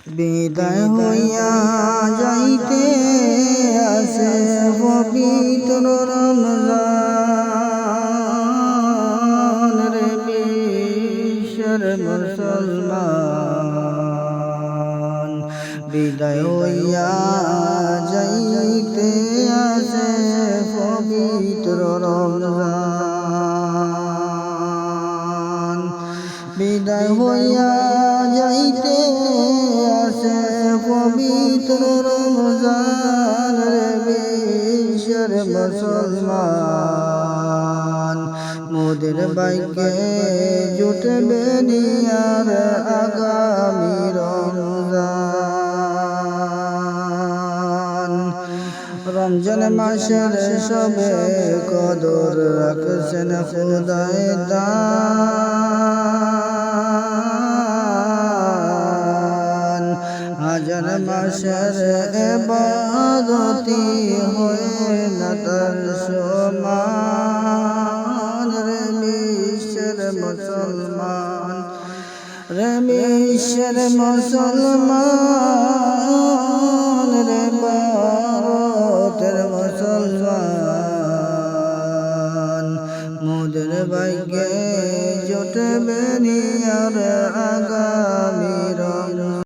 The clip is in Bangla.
বিদায় হইয়া যাইতে আসে পবিত্র রমজান রে বিশ্বের মুসলমান। বিদায় হইয়া যাইতে আসে পবিত্র রমজান। বিদায় হইয়া যাইতে আসে পবিত্র রমজান রে বিশ্বের মুসলমান। মোদের ভাগ্যে জুটবে নিয়ার আগামী রমজান। রমজান মাসের সবে কদর রাখছেন খোদায় দান। হাজার মাসের ইবাদতি হয়ে না তার সমান রে বিশ্বের মুসলমান। রে বিশ্বের মুসলমান রে ভারতের মুসলমান। মোদের ভাগ্যে জুটবে নিয়ার আগা